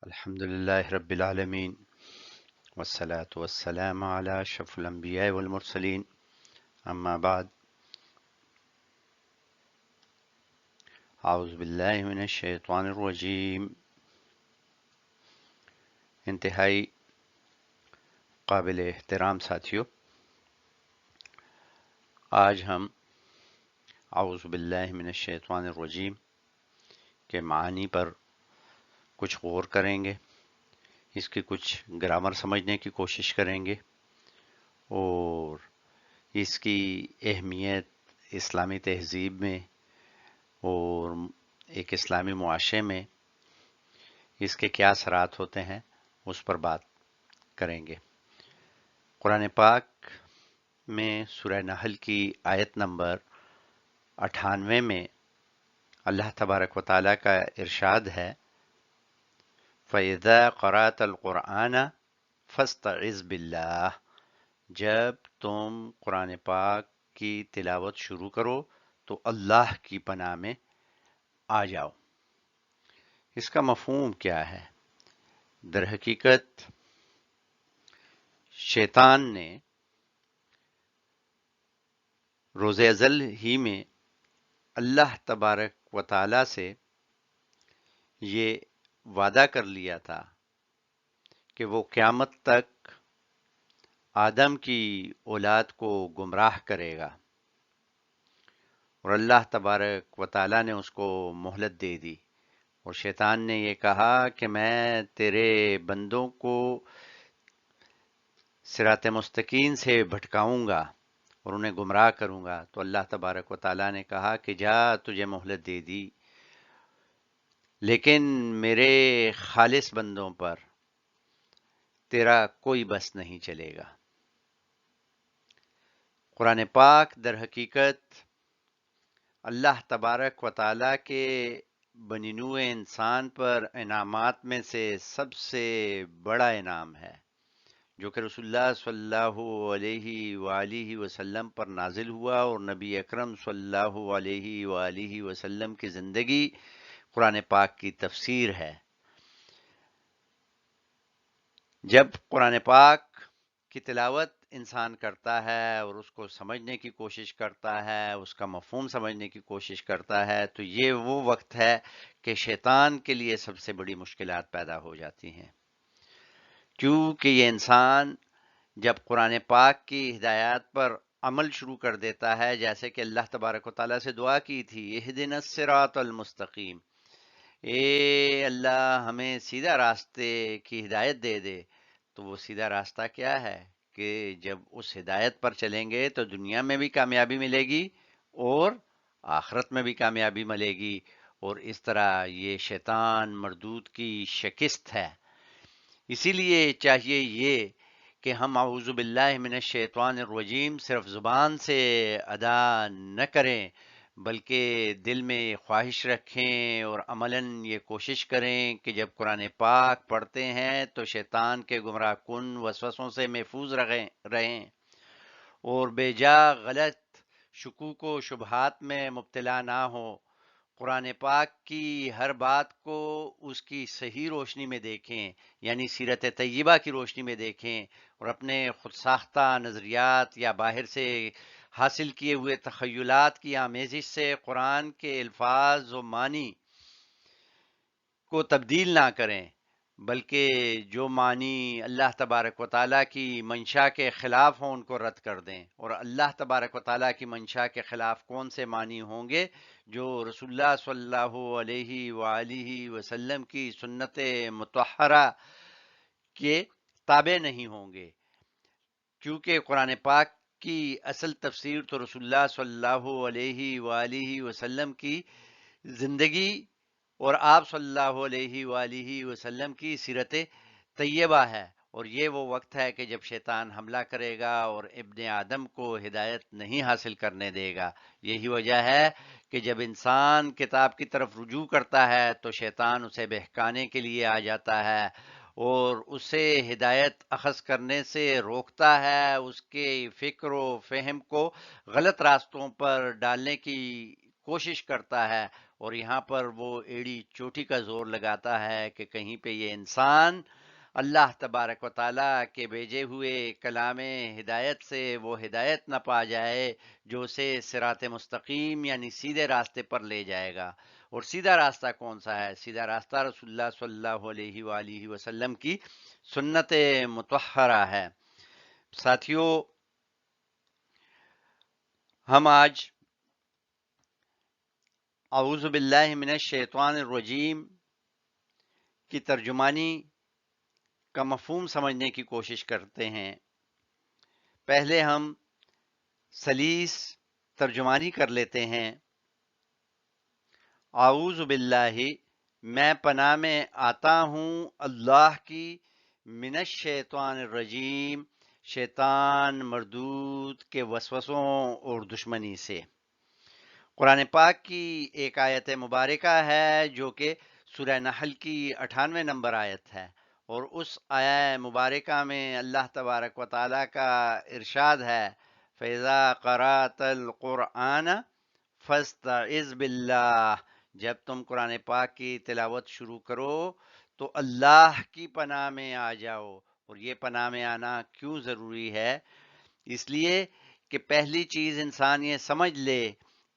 الحمد لله رب العالمين والصلاة والسلام على أشرف الأنبياء والمرسلين أما بعد أعوذ بالله من الشيطان الرجيم انتہائی قابل احترام ساتھیو، آج ہم اعوذ باللہ من الشیطان الرجیم کے معنی پر کچھ غور کریں گے، اس کی کچھ گرامر سمجھنے کی کوشش کریں گے اور اس کی اہمیت اسلامی تہذیب میں اور ایک اسلامی معاشرے میں اس کے کیا اثرات ہوتے ہیں اس پر بات کریں گے۔ قرآن پاک میں سورہ نحل کی آیت نمبر 98 میں اللہ تبارک و تعالیٰ کا ارشاد ہے فَإِذَا قَرَأْتَ الْقُرْآنَ فَاسْتَعِذْ بِاللَّهِ، جب تم قرآن پاک کی تلاوت شروع کرو تو اللہ کی پناہ میں آ جاؤ۔ اس کا مفہوم کیا ہے؟ در حقیقت شیطان نے روز ازل ہی میں اللہ تبارک و تعالیٰ سے یہ وعدہ کر لیا تھا کہ وہ قیامت تک آدم کی اولاد کو گمراہ کرے گا، اور اللہ تبارک و تعالیٰ نے اس کو مہلت دے دی، اور شیطان نے یہ کہا کہ میں تیرے بندوں کو صراط مستقیم سے بھٹکاؤں گا اور انہیں گمراہ کروں گا۔ تو اللہ تبارک و تعالیٰ نے کہا کہ جا، تجھے مہلت دے دی، لیکن میرے خالص بندوں پر تیرا کوئی بس نہیں چلے گا۔ قرآن پاک در حقیقت اللہ تبارک و تعالیٰ کے بنی نوع انسان پر انعامات میں سے سب سے بڑا انعام ہے، جو کہ رسول اللہ صلی اللہ علیہ وآلہ وسلم پر نازل ہوا، اور نبی اکرم صلی اللہ علیہ وآلہ وسلم کی زندگی قرآن پاک کی تفسیر ہے۔ جب قرآن پاک کی تلاوت انسان کرتا ہے اور اس کو سمجھنے کی کوشش کرتا ہے، اس کا مفہوم سمجھنے کی کوشش کرتا ہے، تو یہ وہ وقت ہے کہ شیطان کے لیے سب سے بڑی مشکلات پیدا ہو جاتی ہیں، کیونکہ یہ انسان جب قرآن پاک کی ہدایات پر عمل شروع کر دیتا ہے، جیسے کہ اللہ تبارک و تعالیٰ سے دعا کی تھی اہدنا الصراط المستقیم، اے اللہ ہمیں سیدھا راستے کی ہدایت دے دے، تو وہ سیدھا راستہ کیا ہے کہ جب اس ہدایت پر چلیں گے تو دنیا میں بھی کامیابی ملے گی اور آخرت میں بھی کامیابی ملے گی، اور اس طرح یہ شیطان مردود کی شکست ہے۔ اسی لیے چاہیے یہ کہ ہم اعوذ باللہ من الشیطان الرجیم صرف زبان سے ادا نہ کریں، بلکہ دل میں خواہش رکھیں اور عملاً یہ کوشش کریں کہ جب قرآن پاک پڑھتے ہیں تو شیطان کے گمراہ کن وسوسوں سے محفوظ رہیں اور بے جا غلط شکوک و شبہات میں مبتلا نہ ہوں۔ قرآن پاک کی ہر بات کو اس کی صحیح روشنی میں دیکھیں، یعنی سیرت طیبہ کی روشنی میں دیکھیں، اور اپنے خود ساختہ نظریات یا باہر سے حاصل کیے ہوئے تخیلات کی آمیزش سے قرآن کے الفاظ و معنی کو تبدیل نہ کریں، بلکہ جو معنی اللہ تبارک و تعالیٰ کی منشا کے خلاف ہوں ان کو رد کر دیں۔ اور اللہ تبارک و تعالیٰ کی منشا کے خلاف کون سے معنی ہوں گے؟ جو رسول اللہ صلی اللہ علیہ وآلہ وسلم کی سنت مطہرہ کے تابع نہیں ہوں گے، کیونکہ قرآن پاک کی اصل تفسیر تو رسول اللہ صلی اللہ علیہ وآلہ وسلم کی زندگی اور آپ صلی اللہ علیہ وآلہ وسلم کی سیرت طیبہ ہے، اور یہ وہ وقت ہے کہ جب شیطان حملہ کرے گا اور ابن آدم کو ہدایت نہیں حاصل کرنے دے گا۔ یہی وجہ ہے کہ جب انسان کتاب کی طرف رجوع کرتا ہے تو شیطان اسے بہکانے کے لیے آ جاتا ہے اور اسے ہدایت اخذ کرنے سے روکتا ہے، اس کے فکر و فہم کو غلط راستوں پر ڈالنے کی کوشش کرتا ہے، اور یہاں پر وہ ایڑی چوٹی کا زور لگاتا ہے کہ کہیں پہ یہ انسان اللہ تبارک و تعالیٰ کے بھیجے ہوئے کلام ہدایت سے وہ ہدایت نہ پا جائے جو اسے صراط مستقیم یعنی سیدھے راستے پر لے جائے گا۔ اور سیدھا راستہ کون سا ہے؟ سیدھا راستہ رسول اللہ صلی اللہ علیہ وآلہ وسلم کی سنت مطہرہ ہے۔ ساتھیو، ہم آج اعوذ باللہ من الشیطان الرجیم کی ترجمانی کا مفہوم سمجھنے کی کوشش کرتے ہیں۔ پہلے ہم سلیس ترجمانی کر لیتے ہیں۔ اعوذ باللہ، میں پناہ میں آتا ہوں اللہ کی، من الشیطان الرجیم، شیطان مردود کے وسوسوں اور دشمنی سے۔ قرآن پاک کی ایک آیت مبارکہ ہے جو کہ سورہ نحل کی 98 نمبر آیت ہے، اور اس آیت مبارکہ میں اللہ تبارک و تعالیٰ کا ارشاد ہے فَإِذَا قَرَأْتَ الْقُرْآنَ فَاسْتَعِذْ بِاللَّهِ، جب تم قرآن پاک کی تلاوت شروع کرو تو اللہ کی پناہ میں آ جاؤ۔ اور یہ پناہ میں آنا کیوں ضروری ہے؟ اس لیے کہ پہلی چیز انسان یہ سمجھ لے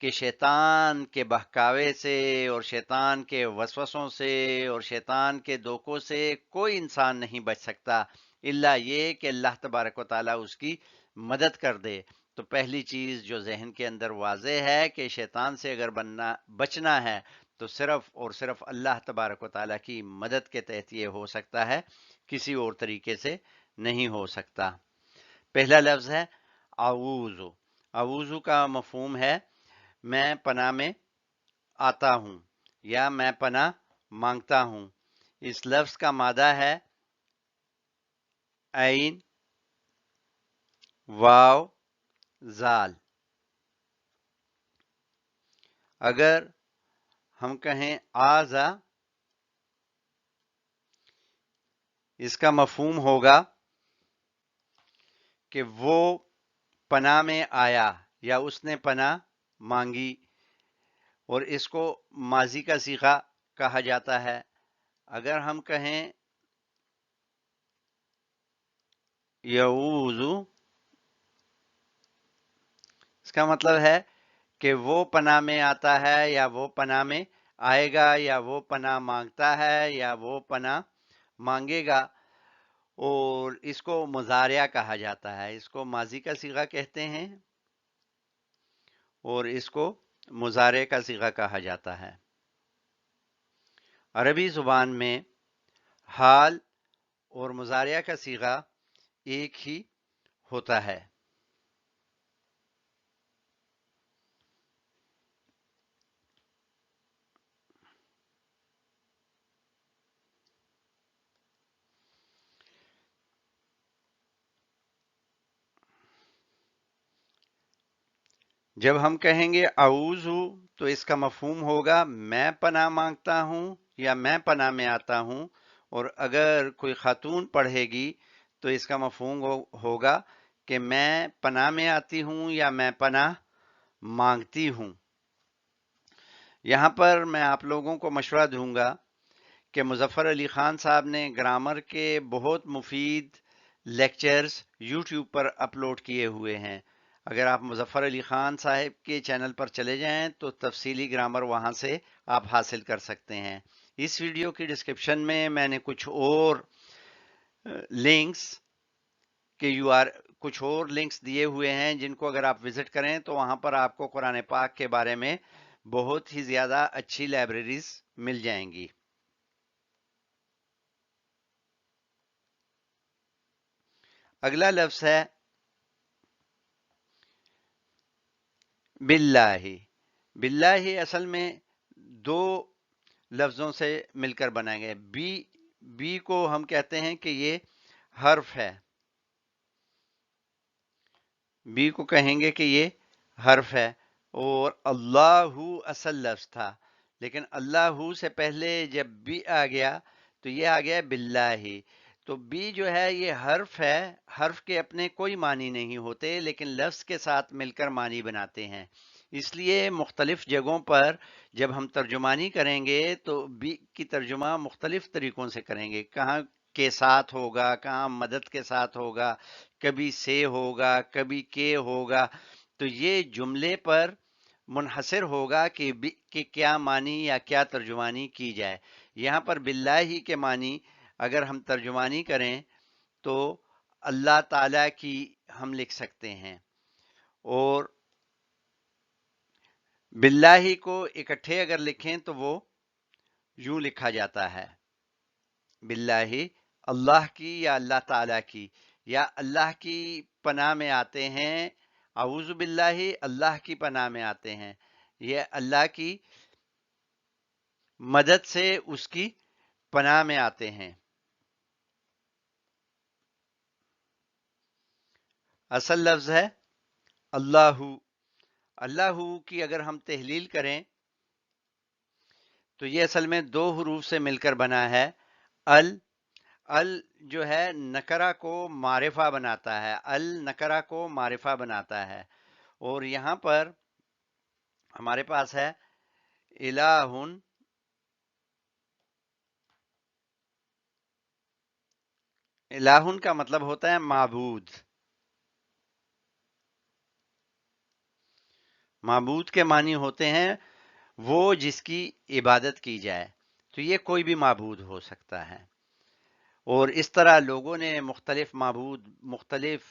کہ شیطان کے بہکاوے سے اور شیطان کے وسوسوں سے اور شیطان کے دھوکوں سے کوئی انسان نہیں بچ سکتا الا یہ کہ اللہ تبارک و تعالیٰ اس کی مدد کر دے۔ تو پہلی چیز جو ذہن کے اندر واضح ہے کہ شیطان سے اگر بچنا ہے تو صرف اور صرف اللہ تبارک و تعالیٰ کی مدد کے تحت یہ ہو سکتا ہے، کسی اور طریقے سے نہیں ہو سکتا۔ پہلا لفظ ہے اعوذ۔ اعوذ کا مفہوم ہے میں پناہ میں آتا ہوں یا میں پناہ مانگتا ہوں۔ اس لفظ کا مادہ ہے عین، واو، زال۔ اگر ہم کہیں آزا، اس کا مفہوم ہوگا کہ وہ پناہ میں آیا یا اس نے پناہ مانگی، اور اس کو ماضی کا صیغہ کہا جاتا ہے۔ اگر ہم کہیں یعوذ، اس کا مطلب ہے کہ وہ پناہ میں آتا ہے یا وہ پناہ میں آئے گا یا وہ پناہ مانگتا ہے یا وہ پناہ مانگے گا، اور اس کو مضارع کہا جاتا ہے۔ اس کو ماضی کا صیغہ کہتے ہیں اور اس کو مضارع کا صیغہ کہا جاتا ہے۔ عربی زبان میں حال اور مضارع کا صیغہ ایک ہی ہوتا ہے۔ جب ہم کہیں گے اعوذ تو اس کا مفہوم ہوگا میں پناہ مانگتا ہوں یا میں پناہ میں آتا ہوں، اور اگر کوئی خاتون پڑھے گی تو اس کا مفہوم ہوگا کہ میں پناہ میں آتی ہوں یا میں پناہ مانگتی ہوں۔ یہاں پر میں آپ لوگوں کو مشورہ دوں گا کہ مظفر علی خان صاحب نے گرامر کے بہت مفید لیکچرز یوٹیوب پر اپلوڈ کیے ہوئے ہیں۔ اگر آپ مظفر علی خان صاحب کے چینل پر چلے جائیں تو تفصیلی گرامر وہاں سے آپ حاصل کر سکتے ہیں۔ اس ویڈیو کی ڈسکرپشن میں نے کچھ اور لنکس دیے ہوئے ہیں جن کو اگر آپ وزٹ کریں تو وہاں پر آپ کو قرآن پاک کے بارے میں بہت ہی زیادہ اچھی لائبریریز مل جائیں گی۔ اگلا لفظ ہے باللہ۔ باللہ اصل میں دو لفظوں سے مل کر بنائے گئے۔ بی کو ہم کہتے ہیں کہ یہ حرف ہے، بی کو کہیں گے کہ یہ حرف ہے، اور اللہ اصل لفظ تھا، لیکن اللہ سے پہلے جب بی آ گیا تو یہ آ گیا باللہ۔ تو بی جو ہے یہ حرف ہے، حرف کے اپنے کوئی معنی نہیں ہوتے لیکن لفظ کے ساتھ مل کر معنی بناتے ہیں۔ اس لیے مختلف جگہوں پر جب ہم ترجمانی کریں گے تو بی کی ترجمہ مختلف طریقوں سے کریں گے. کہاں کے ساتھ ہوگا, کہاں مدد کے ساتھ ہوگا, کبھی سے ہوگا, کبھی کے ہوگا. تو یہ جملے پر منحصر ہوگا کہ کیا معنی یا کیا ترجمانی کی جائے. یہاں پر باللہ کے معنی اگر ہم ترجمانی کریں تو اللہ تعالی کی ہم لکھ سکتے ہیں, اور باللہ کو اکٹھے اگر لکھیں تو وہ یوں لکھا جاتا ہے, باللہ اللہ کی یا اللہ تعالی کی, یا اللہ کی پناہ میں آتے ہیں, اعوذ باللہ اللہ کی پناہ میں آتے ہیں, یہ اللہ کی مدد سے اس کی پناہ میں آتے ہیں. اصل لفظ ہے اللہ. اللہ کی اگر ہم تحلیل کریں تو یہ اصل میں دو حروف سے مل کر بنا ہے. ال جو ہے نکرہ کو معرفہ بناتا ہے, ال نکرہ کو معرفہ بناتا ہے. اور یہاں پر ہمارے پاس ہے الہن, الہن کا مطلب ہوتا ہے معبود. معبود کے معنی ہوتے ہیں وہ جس کی عبادت کی جائے. تو یہ کوئی بھی معبود ہو سکتا ہے. اور اس طرح لوگوں نے مختلف معبود مختلف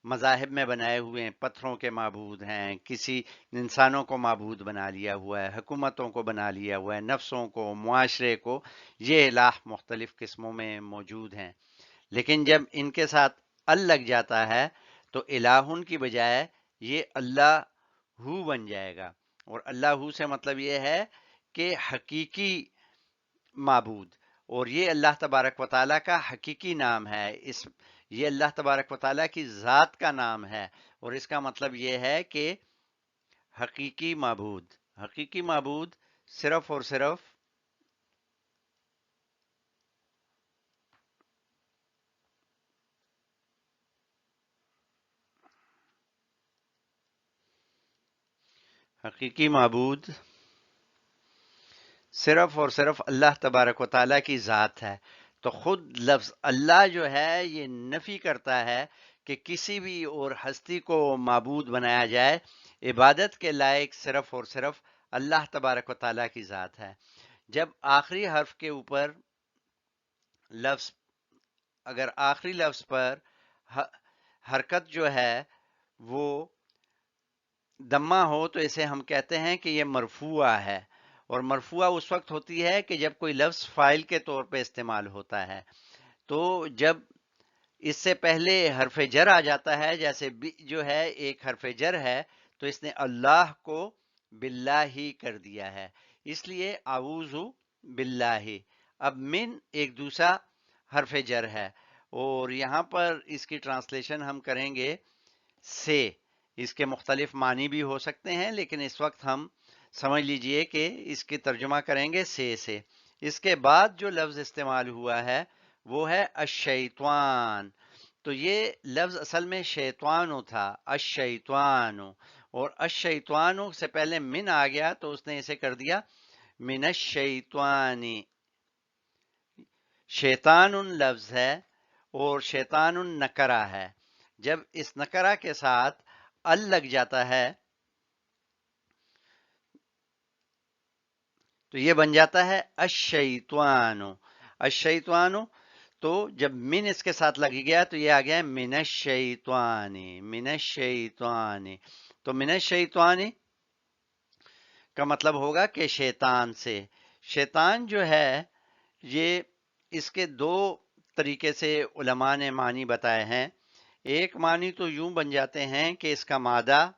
مذاہب میں بنائے ہوئے ہیں. پتھروں کے معبود ہیں, کسی انسانوں کو معبود بنا لیا ہوا ہے, حکومتوں کو بنا لیا ہوا ہے, نفسوں کو, معاشرے کو. یہ الہ مختلف قسموں میں موجود ہیں. لیکن جب ان کے ساتھ ال لگ جاتا ہے تو الہن کی بجائے یہ اللہ ہو بن جائے گا. اور اللہ ہو سے مطلب یہ ہے کہ حقیقی معبود, اور یہ اللہ تبارک و تعالیٰ کا حقیقی نام ہے. یہ اللہ تبارک و تعالیٰ کی ذات کا نام ہے, اور اس کا مطلب یہ ہے کہ حقیقی معبود. حقیقی معبود صرف اور صرف حقیقی معبود صرف اور صرف اللہ تبارک و تعالیٰ کی ذات ہے. تو خود لفظ اللہ جو ہے یہ نفی کرتا ہے کہ کسی بھی اور ہستی کو معبود بنایا جائے. عبادت کے لائق صرف اور صرف اللہ تبارک و تعالیٰ کی ذات ہے. جب آخری حرف کے اوپر لفظ, اگر آخری لفظ پر حرکت جو ہے وہ دمہ ہو تو اسے ہم کہتے ہیں کہ یہ مرفوع ہے. اور مرفوع اس وقت ہوتی ہے کہ جب کوئی لفظ فاعل کے طور پہ استعمال ہوتا ہے. تو جب اس سے پہلے حرف جر آ جاتا ہے, جیسے جو ہے ایک حرف جر ہے, تو اس نے اللہ کو باللہ کر دیا ہے, اس لیے اعوذ باللہ. اب من ایک دوسرا حرف جر ہے, اور یہاں پر اس کی ٹرانسلیشن ہم کریں گے سے. اس کے مختلف معنی بھی ہو سکتے ہیں, لیکن اس وقت ہم سمجھ لیجئے کہ اس کی ترجمہ کریں گے سے. اس کے بعد جو لفظ استعمال ہوا ہے وہ ہے الشیطان. تو یہ لفظ اصل میں شیطانو تھا, الشیطانو, اور الشیطانو سے پہلے من آ گیا تو اس نے اسے کر دیا من الشیطانی. شیطان لفظ ہے اور شیطان نکرہ ہے. جب اس نکرہ کے ساتھ ال لگ جاتا ہے تو یہ بن جاتا ہے الشیطانو. الشیطانو, تو جب من اس کے ساتھ لگ گیا تو یہ آ گیا من الشیطانی. من الشیطانی, تو من الشیطانی کا مطلب ہوگا کہ شیطان سے. شیطان جو ہے یہ اس کے دو طریقے سے علماء نے معنی بتائے ہیں. ایک معنی تو یوں بن جاتے ہیں کہ اس کا مادہ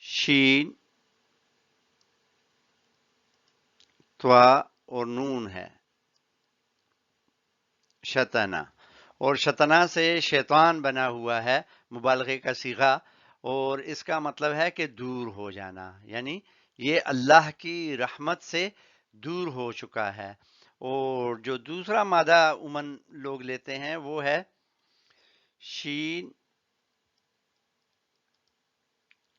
شین, توا اور نون ہے, شتنا, اور شتنا سے شیطان بنا ہوا ہے, مبالغے کا صیغہ, اور اس کا مطلب ہے کہ دور ہو جانا, یعنی یہ اللہ کی رحمت سے دور ہو چکا ہے. اور جو دوسرا مادہ عموماً لوگ لیتے ہیں وہ ہے شین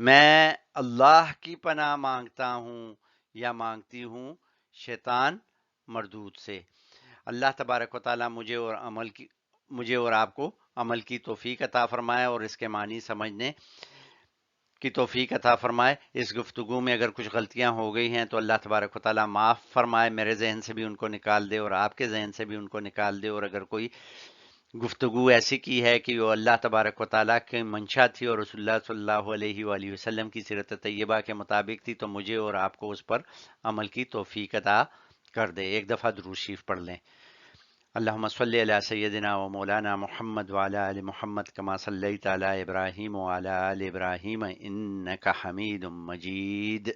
میں اللہ کی پناہ مانگتا ہوں یا مانگتی ہوں شیطان مردود سے۔ اللہ تبارک و تعالیٰ مجھے اور آپ کو عمل کی توفیق عطا فرمائے اور اس کے معنی سمجھنے کی توفیق عطا فرمائے۔ اس گفتگو میں اگر کچھ غلطیاں ہو گئی ہیں تو اللہ تبارک و تعالیٰ معاف فرمائے، میرے ذہن سے بھی ان کو نکال دے اور آپ کے ذہن سے بھی ان کو نکال دے، اور اگر کوئی گفتگو ایسی کی ہے کہ وہ اللہ تبارک و تعالیٰ کی منشا تھی اور رسول اللہ صلی اللہ علیہ وآلہ وسلم کی سیرت طیبہ کے مطابق تھی، تو مجھے اور آپ کو اس پر عمل کی توفیق عطا کر دے۔ ایک دفعہ درود شریف پڑھ لیں۔ اللہم صلی علی سیدنا و مولانا محمد وعلی آل محمد کما صلیت علی ابراہیم وعلی آل ابراہیم انک حمید مجید۔